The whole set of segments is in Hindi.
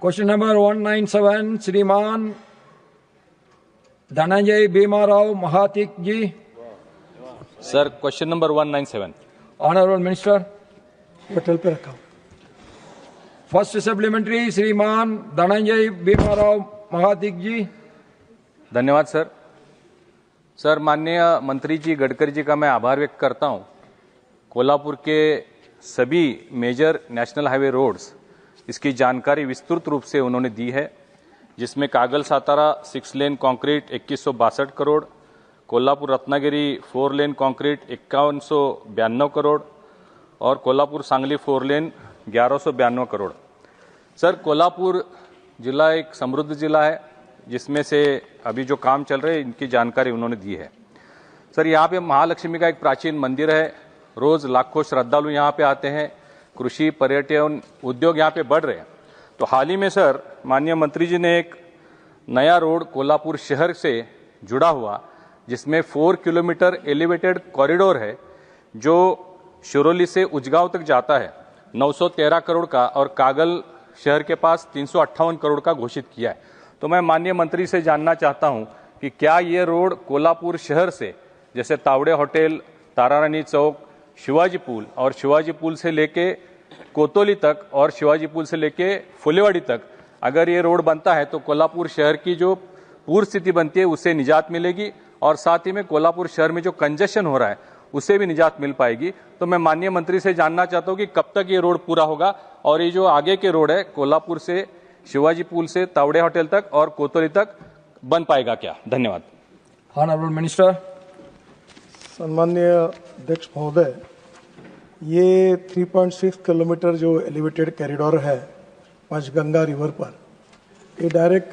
Question number 197, Shriman Dhananjay Bhimarao Mahatik ji. Sir, question number 197. Honorable Minister. Patel पे रखा हूं। First supplementary, Shriman Dhananjay Bhimarao Mahatik ji. धन्यवाद सर। सर, माननीय मंत्री जी गडकरी जी का मैं आभार व्यक्त करता हूं। कोल्हापुर के सभी मेजर नेशनल हाईवे रोड्स इसकी जानकारी विस्तृत रूप से उन्होंने दी है, जिसमें कागल सातारा 6 लेन कंक्रीट 2162 करोड़, कोल्हापुर रत्नागिरी 4 लेन कंक्रीट 5192 करोड़ और कोल्हापुर सांगली 4 लेन 1192 करोड़। सर, कोल्हापुर जिला एक समृद्ध जिला है, जिसमें से अभी जो काम चल रहे हैं इनकी जानकारी उन्होंने दी है। सर, यहाँ पे महालक्ष्मी का एक प्राचीन मंदिर है, रोज लाखों श्रद्धालु यहाँ पे आते हैं, कृषि पर्यटन उद्योग यहाँ पे बढ़ रहे हैं। तो हाल ही में सर माननीय मंत्री जी ने एक नया रोड कोल्हापुर शहर से जुड़ा हुआ, जिसमें 4 किलोमीटर एलिवेटेड कॉरिडोर है जो शिरोली से उजगांव तक जाता है, 913 करोड़ का, और कागल शहर के पास 358 करोड़ का घोषित किया है। तो मैं माननीय मंत्री से जानना चाहता हूं कि क्या ये रोड कोल्हापुर शहर से, जैसे तावड़े होटल, तारारानी चौक, शिवाजी पुल और शिवाजी पुल से लेके कोतोली तक और शिवाजी पुल से लेके फुलेवाड़ी तक, अगर ये रोड बनता है तो कोल्हापुर शहर की जो पूर्व स्थिति बनती है उससे निजात मिलेगी और साथ ही में कोल्हापुर शहर में जो कंजेशन हो रहा है उससे भी निजात मिल पाएगी। तो मैं माननीय मंत्री से जानना चाहता हूं कि कब तक ये रोड पूरा होगा और ये जो आगे के रोड है कोल्हापुर से शिवाजी पुल से तावड़े होटल तक और कोतोली तक बन पाएगा क्या? धन्यवाद। Honorable Minister. सम्माननीय अध्यक्ष महोदय, ये 3.6 किलोमीटर जो एलिवेटेड कॉरिडोर है पंचगंगा रिवर पर, ये डायरेक्ट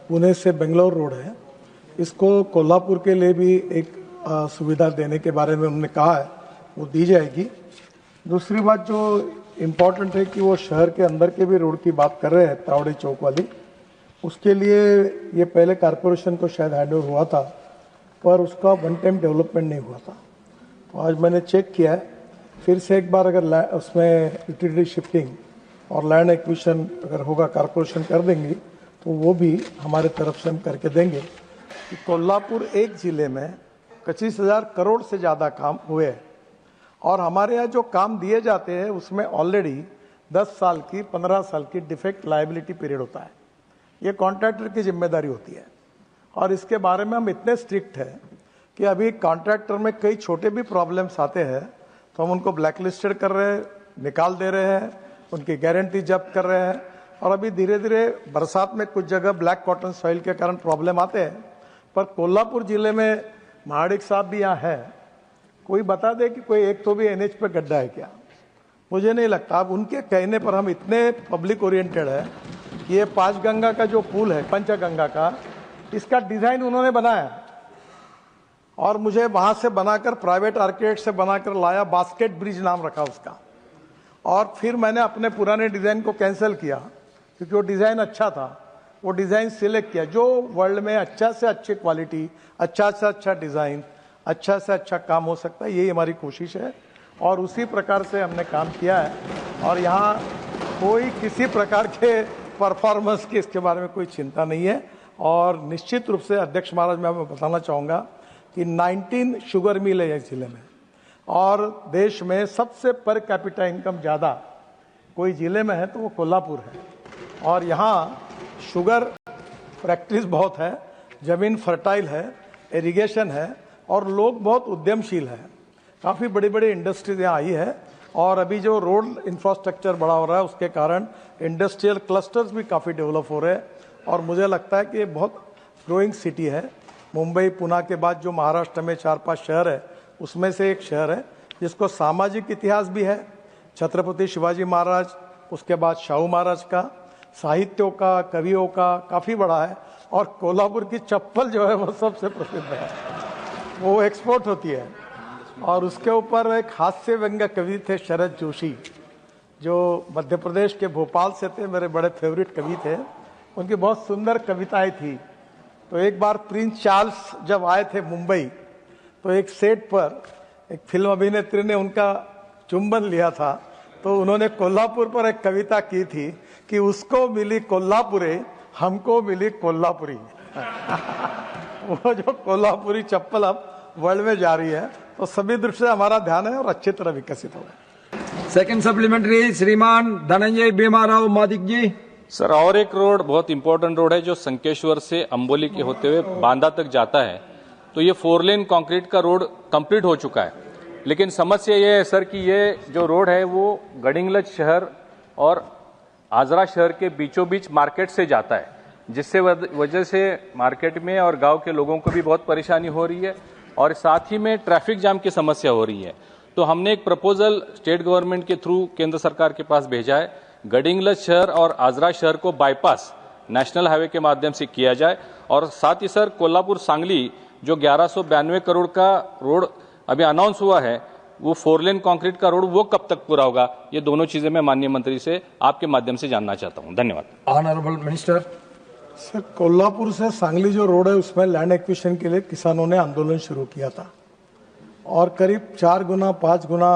पुणे से बेंगलोर रोड है। इसको कोल्हापुर के लिए भी एक सुविधा देने के बारे में उन्होंने कहा है, वो दी जाएगी। दूसरी बात जो इम्पोर्टेंट है कि वो शहर के अंदर के भी रोड की बात कर रहे हैं, तावड़े चौक वाली, उसके लिए ये पहले कारपोरेशन को शायद हैंडओवर हुआ था, पर उसका वन टाइम डेवलपमेंट नहीं हुआ था। तो आज मैंने चेक किया है, फिर से एक बार अगर उसमें यूटिलिटी शिफ्टिंग और लैंड एक्विजिशन अगर होगा, कारपोरेशन कर देंगी, तो वो भी हमारे तरफ से हम करके देंगे। कि कोल्हापुर एक जिले में 25,000 करोड़ से ज़्यादा काम हुए हैं और हमारे यहाँ जो काम दिए जाते हैं उसमें ऑलरेडी 10 साल की 15 साल की डिफेक्ट लायबिलिटी पीरियड होता है। ये कॉन्ट्रैक्टर की जिम्मेदारी होती है और इसके बारे में हम इतने स्ट्रिक्ट हैं कि अभी कॉन्ट्रैक्टर में कई छोटे भी प्रॉब्लम्स आते हैं तो हम उनको ब्लैक लिस्टेड कर रहे हैं, निकाल दे रहे हैं, उनकी गारंटी जब्त कर रहे हैं। और अभी धीरे धीरे बरसात में कुछ जगह ब्लैक कॉटन सॉइल के कारण प्रॉब्लम आते हैं, पर कोल्हापुर जिले में महाडिक साहब भी यहाँ है, कोई बता दे कि कोई एक तो भी एनएच पे गड्ढा है क्या? मुझे नहीं लगता। अब उनके कहने पर हम इतने पब्लिक ओरिएंटेड है कि ये पांचगंगा का जो पुल है, पंचगंगा का, इसका डिजाइन उन्होंने बनाया और मुझे वहां से बनाकर प्राइवेट आर्किटेक्ट से बनाकर लाया, बास्केट ब्रिज नाम रखा उसका। और फिर मैंने अपने पुराने डिजाइन को कैंसिल किया क्योंकि वो डिजाइन अच्छा था, वो डिजाइन सिलेक्ट किया जो वर्ल्ड में अच्छा से अच्छी क्वालिटी, अच्छा से अच्छा डिजाइन, अच्छा से अच्छा काम हो सकता है। यही हमारी कोशिश है और उसी प्रकार से हमने काम किया है और यहाँ कोई किसी प्रकार के परफॉर्मेंस की इसके बारे में कोई चिंता नहीं है। और निश्चित रूप से अध्यक्ष महाराज, मैं बताना चाहूँगा कि 19 शुगर मिल है इस जिले में और देश में सबसे पर कैपिटा इनकम ज़्यादा कोई जिले में है तो वो कोल्हापुर है। और यहाँ शुगर प्रैक्टिस बहुत है, ज़मीन फर्टाइल है, इरिगेशन है और लोग बहुत उद्यमशील है। काफ़ी बड़ी बड़ी इंडस्ट्रीज यहाँ आई है और अभी जो रोड इंफ्रास्ट्रक्चर बड़ा हो रहा है उसके कारण इंडस्ट्रियल क्लस्टर्स भी काफ़ी डेवलप हो रहे हैं और मुझे लगता है कि ये बहुत ग्रोइंग सिटी है। मुंबई, पुणे के बाद जो महाराष्ट्र में 4-5 शहर है उसमें से एक शहर है जिसको सामाजिक इतिहास भी है, छत्रपति शिवाजी महाराज, उसके बाद शाहू महाराज का, साहित्यों का, कवियों का काफ़ी बड़ा है। और कोल्हापुर की चप्पल जो है वो सबसे प्रसिद्ध है, वो एक्सपोर्ट होती है। और उसके ऊपर एक हास्य व्यंग्य कवि थे शरद जोशी, जो मध्य प्रदेश के भोपाल से थे, मेरे बड़े फेवरेट कवि थे। उनकी बहुत सुंदर कविताएं थी। तो एक बार प्रिंस चार्ल्स जब आए थे मुंबई, तो एक सेट पर एक फिल्म अभिनेत्री ने उनका चुंबन लिया था, तो उन्होंने कोल्हापुर पर एक कविता की थी कि उसको मिली कोल्हापुरी, हमको मिली कोल्हापुरी। वो जो कोल्हापुरी चप्पल अब वर्ल्ड में जा रही है, तो सभी दृष्टि से हमारा ध्यान है और अच्छी तरह विकसित होगा। सेकंड सप्लीमेंट्री श्रीमान धनंजय भीमाराव महादिक जी। सर, और एक रोड बहुत इंपॉर्टेंट रोड है जो संकेश्वर से अंबोली के होते हुए बांदा तक जाता है। तो ये 4 लेन कंक्रीट का रोड कंप्लीट हो चुका है, लेकिन समस्या ये है सर कि ये जो रोड है वो गडिंगलज शहर और आजरा शहर के बीचों बीच मार्केट से जाता है, जिससे वजह से मार्केट में और गांव के लोगों को भी बहुत परेशानी हो रही है और साथ ही में ट्रैफिक जाम की समस्या हो रही है। तो हमने एक प्रपोजल स्टेट गवर्नमेंट के थ्रू केंद्र सरकार के पास भेजा है, गडिंगलज शहर और आजरा शहर को बाईपास नेशनल हाईवे के माध्यम से किया जाए। और साथ ही सर कोल्हापुर सांगली जो 1192 करोड़ का रोड अभी अनाउंस हुआ है, वो 4 लेन कंक्रीट का रोड, वो कब तक पूरा होगा? ये दोनों चीजें मैं माननीय मंत्री से आपके माध्यम से जानना चाहता हूं। धन्यवाद। Honourable minister. सर, कोल्हापुर से सांगली जो रोड है उसमें लैंड एक्विजिशन के लिए किसानों ने आंदोलन शुरू किया था और करीब 4 गुना 5 गुना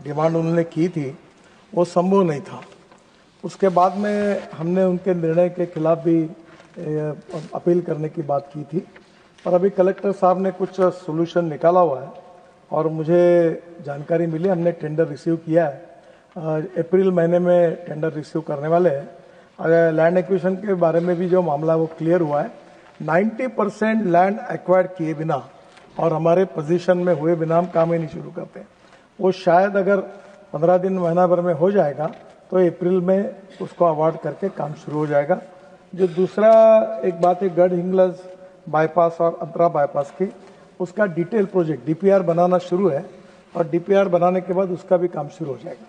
डिमांड उन्होंने की थी, वो संभव नहीं था। उसके बाद में हमने उनके निर्णय के खिलाफ भी अपील करने की बात की थी, पर अभी कलेक्टर साहब ने कुछ सोल्यूशन निकाला हुआ है और मुझे जानकारी मिली, हमने टेंडर रिसीव किया है। अप्रैल महीने में टेंडर रिसीव करने वाले हैं। अगर लैंड एक्विजिशन के बारे में भी जो मामला वो क्लियर हुआ है, 90% लैंड एक्वायर्ड किए बिना और हमारे पोजीशन में हुए बिना हम काम ही नहीं शुरू करते। वो शायद अगर 15 दिन महीना भर में हो जाएगा तो अप्रैल में उसको अवार्ड करके काम शुरू हो जाएगा। जो दूसरा एक बात है गढ़-हिंगलज बाईपास और अंतरा बाईपास की, उसका डिटेल प्रोजेक्ट DPR बनाना शुरू है और DPR बनाने के बाद उसका भी काम शुरू हो जाएगा।